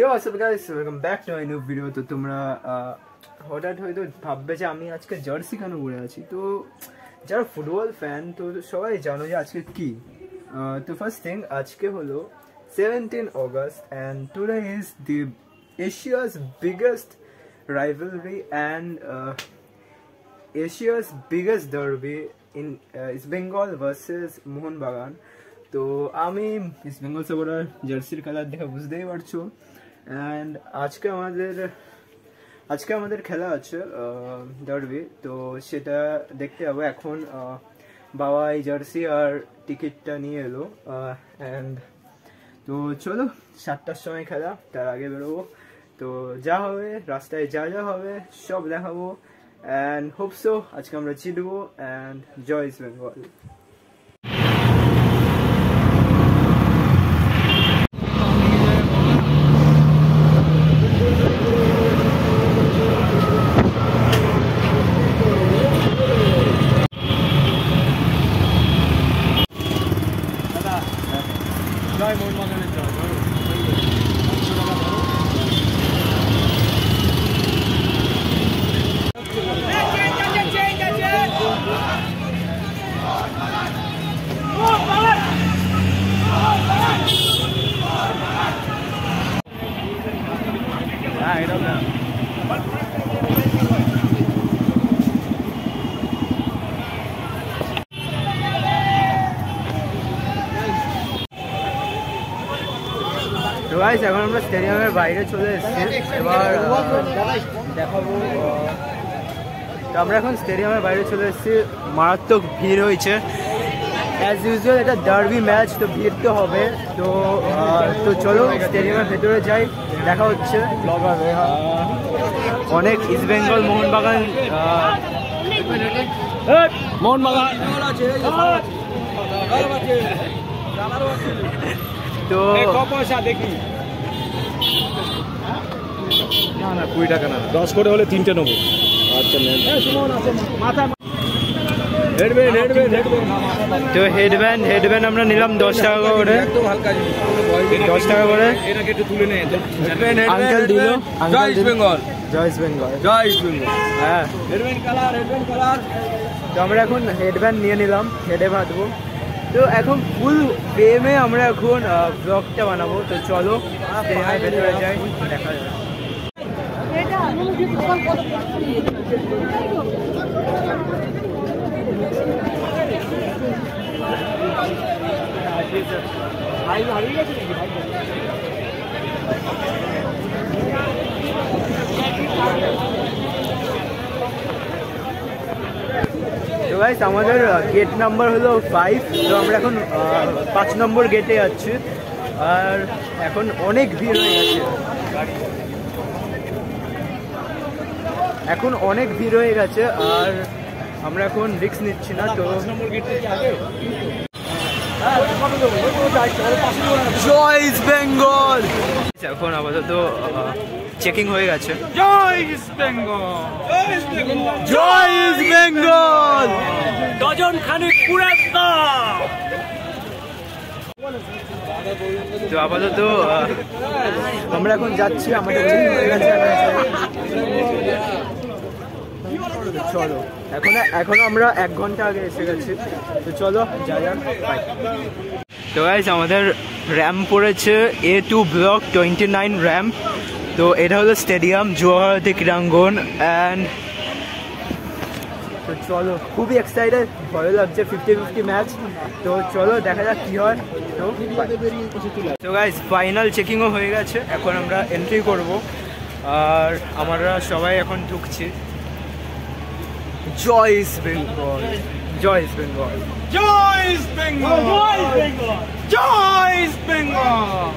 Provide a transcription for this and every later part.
Yo, what's up guys? Welcome back to my new video. তো তোমরা হঠাৎ হয়তো ভাববে যে আমি আজকে জার্সি কেন পরে আছি। তো যারা ফুটবল ফ্যান তো সবাই জানো যে আজকে কি। তো ফার্স্ট থিং আজকে হলো 17 August and today is the Asia's biggest rivalry and Asia's biggest derby in East Bengal versus Mohun Bagan. তো আমি ইস্ট বেঙ্গল সাপোর্টার, জার্সির কালার দেখে বুঝতেই পারছো। অ্যান্ড আজকে আমাদের খেলা আছে ডার্বি, তো সেটা দেখতে যাবো। এখন বাবা এই জার্সি আর টিকিটটা নিয়ে এলো। অ্যান্ড তো চলো 7টার সময় খেলা, তার আগে বেরোবো। তো যা হবে রাস্তায় যা হবে সব দেখাবো। অ্যান্ড হোপসো আজকে আমরা জিতবো। অ্যান্ড জয় ইস্ট বেঙ্গল। তো গাইস এখন আমরা স্টেডিয়ামের বাইরে চলে এসেছি। এবার দেখাবো। তো আমরা এখন স্টেডিয়ামের বাইরে চলে এসেছি। মারাত্মক ভিড় হয়েছে অ্যাজ ইউজুয়াল, এটা ডার্বি ম্যাচ, তো ভিড় তো হবে। তো চলো স্টেডিয়ামের ভেতরে যাই, দেখা হচ্ছে। অনেক ইস্ট বেঙ্গল মোহনবাগান তো পয়সা দেখি না 20 টাকা না, 10 করে হলে 3টে নেবো। আচ্ছা তো হেডব্যান্ড আমরা নিলাম 10 টাকা করে, 10 টাকা করে। আঙ্কেল দিল জয় ইস্ট বেঙ্গল, জয় ইস্ট বেঙ্গল, জয় ইস্ট বেঙ্গল। হ্যাঁ হেডব্যান্ড কালার। তো আমরা এখন হেডব্যান্ড নিয়ে নিলাম, হেডে বাঁধবো। তো এখন ফুল ফ্রেমে আমরা এখন ব্লগটা বানাবো। তো চলো ভেতরে যাই, দেখা যাবে। তো গাইস আমাদের গেট নাম্বার হলো 5। তো আমরা এখন 5 নম্বর গেটে যাচ্ছি। আর এখন অনেক ভিড় হয়ে গেছে, আর আমরা এখন রিস্ক নিচ্ছি না। তো জয় ইস্ট বেঙ্গল। এখন আপাতত চেকিং হয়ে গেছে। জয় ইস্ট বেঙ্গল, জয় ইস্ট বেঙ্গল, ডজন খানিক পুরা। তো আপাতত আমরা এখন যাচ্ছি, আমাদের চেকিং হয়ে গেছে। চলো এখন আমরা 1 ঘন্টা আগে এসে গেছি। তো চলো যাই। তো গাইস আমাদের র্যাম্প পড়েছে A2 ব্লক 29 র্যাম্প। তো এটা হলো স্টেডিয়াম জওয়াহরলাল ক্রীড়াঙ্গন। অ্যান্ড তো চলো, খুবই এক্সাইটেড, ভালো লাগছে। 50-50 ম্যাচ। তো চলো দেখা যাক কি হয়। তো গাইস ফাইনাল চেকিংও হয়ে গেছে, এখন আমরা এন্ট্রি করব। আর আমরা সবাই এখন ঢুকছি। জয় ইস্ট বেঙ্গল, জয় ইস্ট বেঙ্গল, জয় ইস্ট বেঙ্গল, জয় ইস্ট বেঙ্গল।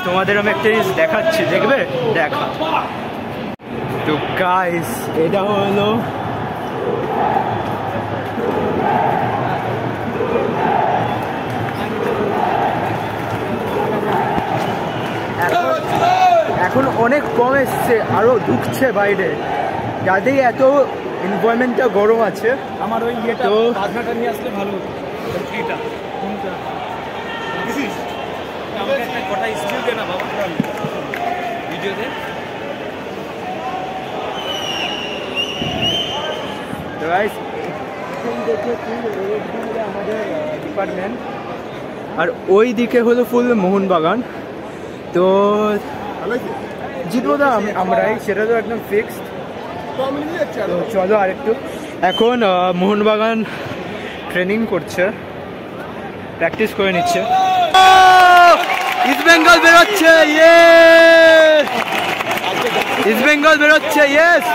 তোমাদের আমি একটা জিনিস দেখাচ্ছি, দেখবে? দেখা। তো গাইস এটা হলো এখন অনেক কম এসছে, আরো ঢুকছে বাইরে। যাদের এত এনভায়রনমেন্টটা গরম আছে, আমার ওই ইয়েটা বাজনাটা নিয়ে আসলে ভালো হতো। আমাদের ডিপার্টমেন্ট আর ওই দিকে হলো ফুল মোহনবাগান। তো জিতবো তো আমরাই, সেটা তো একদম ফিক্সড। তো চলো আরেকটু। এখন মোহনবাগান ট্রেনিং করছে, প্র্যাকটিস করে নিচ্ছে। ইস্ট বেঙ্গল বেরোচ্ছে, ইস্ট বেঙ্গল বেরোচ্ছে, ইয়েস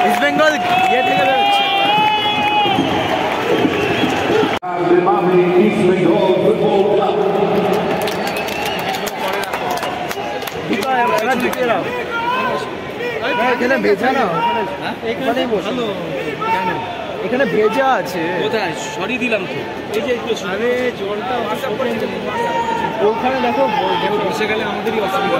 ইস্ট বেঙ্গল ইয়ে থেকে বেরোচ্ছে। এখানে ভেজা না, এখানে ভেজা আছে। কোথায় সরি দিলাম তো, এই যে আরে জলটা ওখানে দেখো বসে গেলে আমাদেরই অসুবিধা।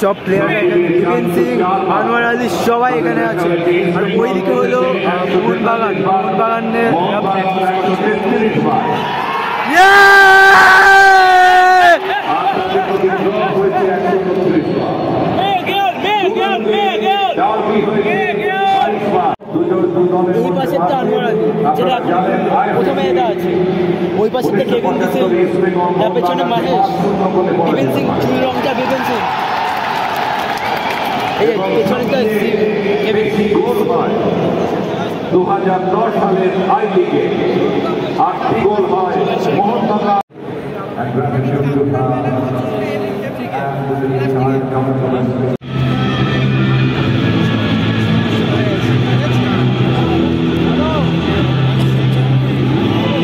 সব প্লেয়াররা এখানে, বিপিন সিং, আনোয়ার আলী সবাই এখানে আছে। আর ওইদিকে হলো মোহনবাগান, মোহনবাগানের এই পাশেরটা আনোয়ার আলী, যেটা প্রথমে এটা আছে। ওই পাশেরটা কেভিন সিং, তার পেছনে মহেশ, বিপিন সিং, চুল রংটা বিপিন সিং, এই পেছনেটা কেভিন সিং। 2010 সালের আই লিগে 8টি গোল হয় মোহনবাগান।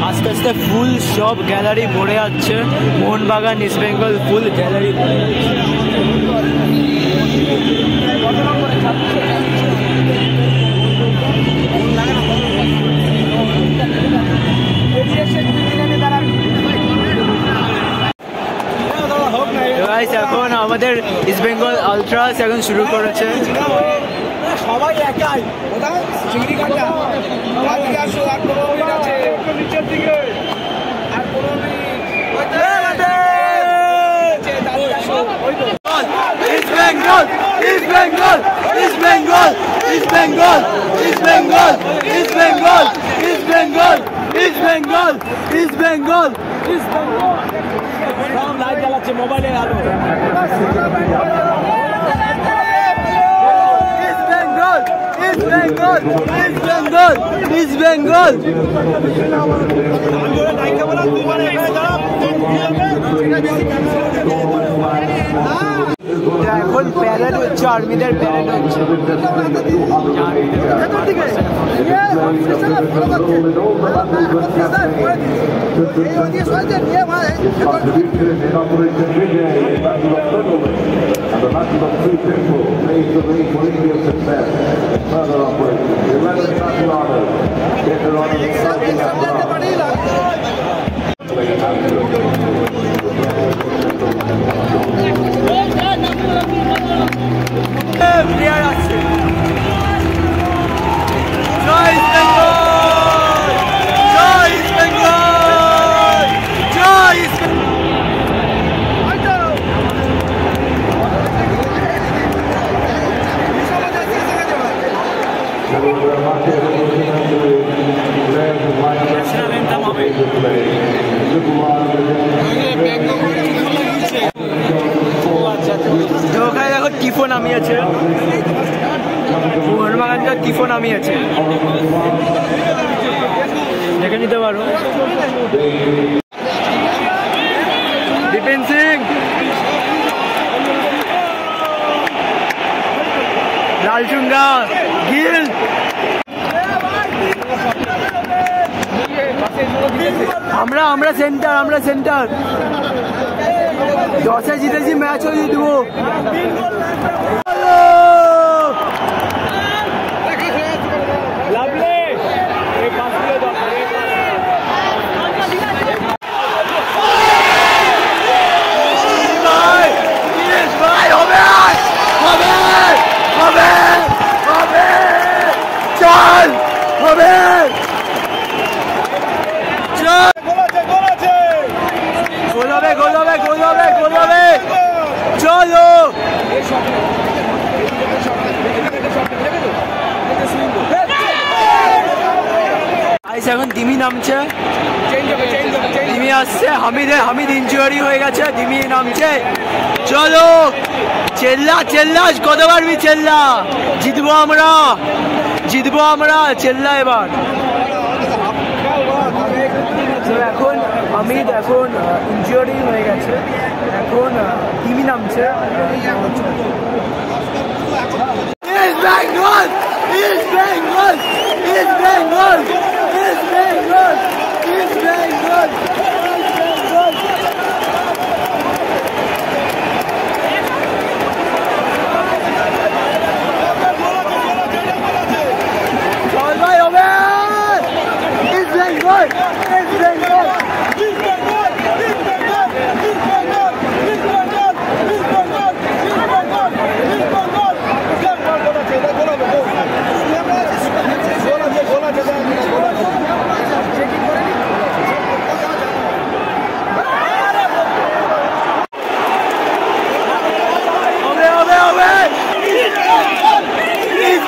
আস্তে আস্তে ফুল সব গ্যালারি ভরে যাচ্ছে, মোহনবাগান ইস্ট বেঙ্গল ফুল গ্যালারি ভরে যাচ্ছে। এখন আমাদের ইস্ট বেঙ্গল আলট্রাস এখন শুরু করেছে। সবাই একাই চিংড়ি কাটা নিচের দিকে আর East Bengal, East Bengal, East Bengal, East Bengal, East Bengal, East Bengal, East Bengal, East Bengal, East Bengal, East Bengal. সব লাইট জ্বালাচ্ছে মোবাইলের আলো। East Bengal, East Bengal, East Bengal, East Bengal. এখন প্যারেড হচ্ছে, আর্মিদের প্যারেড হচ্ছে। প্লেয়ার আছে। জয় ইস্ট বেঙ্গল, জয় ইস্ট বেঙ্গল, জয় ইস্ট বেঙ্গল। ওখানে দেখো টিফো নামিয়েছে, মোহনবাগানটা টিফো নামিয়েছে, দেখে নিতে পারো। বিপিন সিং, লালচুঙ্গা, গিল, আমরা সেন্টার, আমরা সেন্টার। 10-এ জিতেছি, ম্যাচও জিতবো। হবে এখন দিমি নামছে, দিমি আসছে, হামিদ ইনজুরি হয়ে গেছে, দিমি নামছে। চলো চেল্লা চেল্লা, কত পারবি চেল্লা, জিতবো আমরা, জিতবো আমরা, চেল্লা এবার। এখন হামিদ এখন ইনজুরি হয়ে গেছে, এখন দিমি নামছে। East Bengal! East Bengal! East Bengal! East Bengal! East Bengal!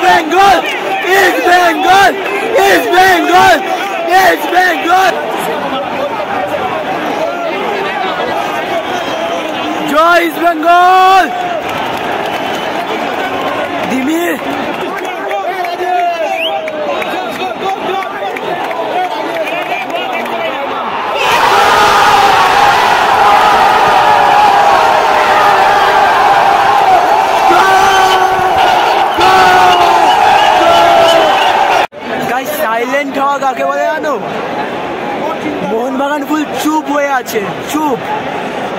Bengal! East Bengal! East Bengal! East Bengal! Joy East Bengal! Dimi! Silent হওয়া কাকে বলে জানো? মোহনবাগান ফুল চুপ হয়ে আছে, চুপ।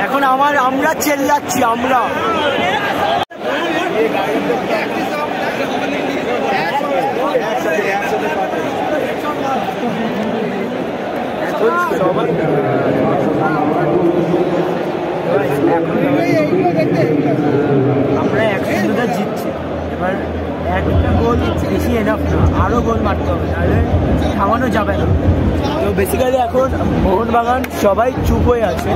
এখন আমরা চেল্লাচ্ছি, আমরা। আমরা 1-0 জিতছি, এবার একটা গোল বেশি এনাফ না, আরও গোল মারতে হবে, তাহলে থামানো যাবে না। তো বেসিক্যালি এখন মোহনবাগান সবাই চুপ হয়ে আছে।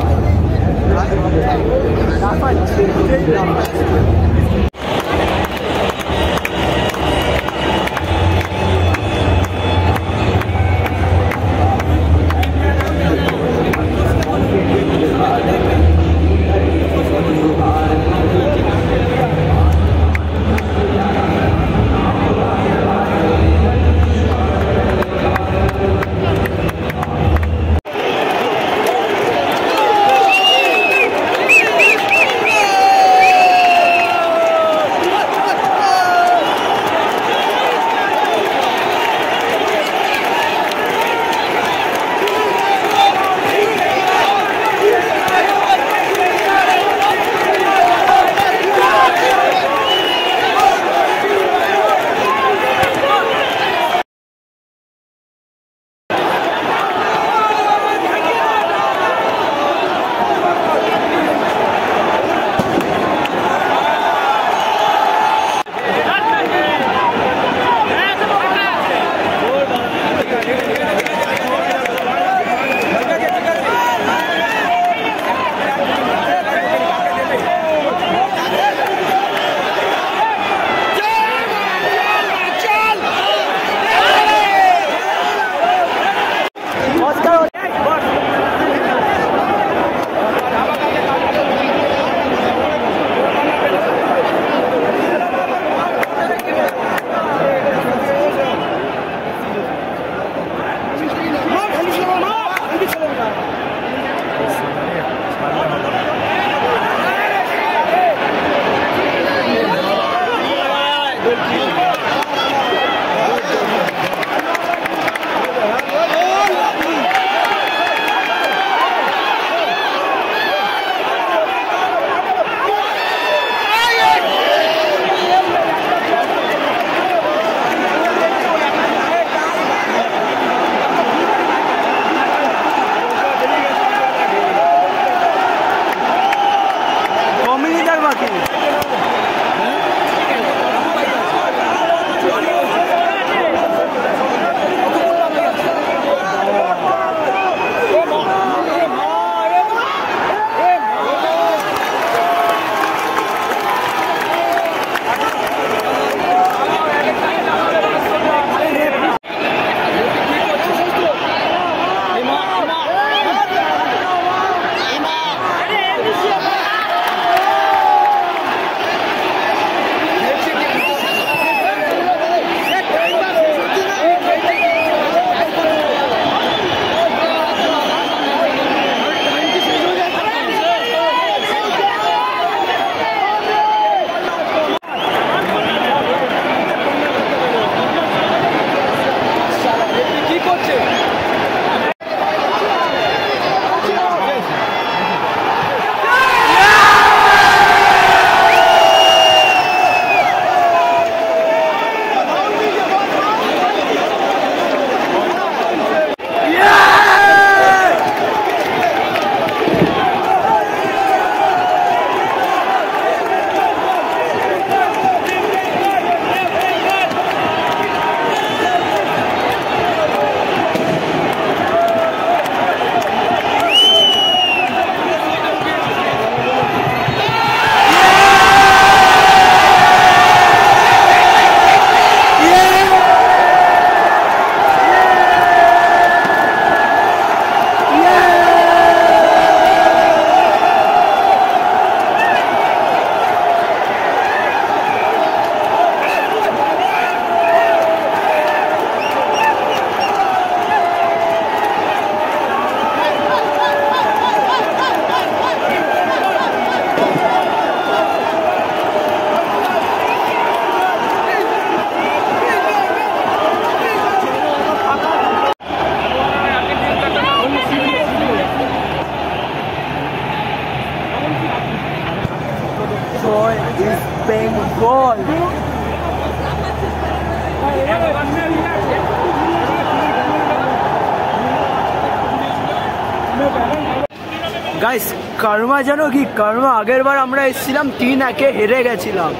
গাইস কার্মা জানো কি, কার্মা আগের বার আমরা এসেছিলাম 3-1 হেরে গেছিলাম,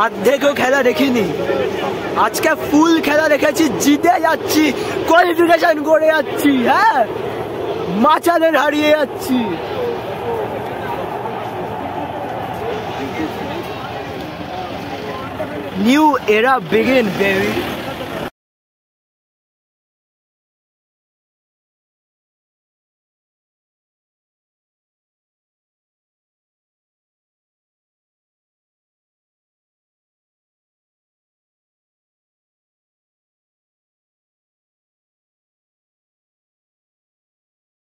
অর্ধেকও খেলা দেখিনি। আজকে ফুল খেলা দেখেছি, জিতে যাচ্ছি, কোয়ালিফিকেশন করে যাচ্ছি, হ্যাঁ মাচাদের হারিয়ে যাচ্ছি। নিউ এরা বিগিন বেবি।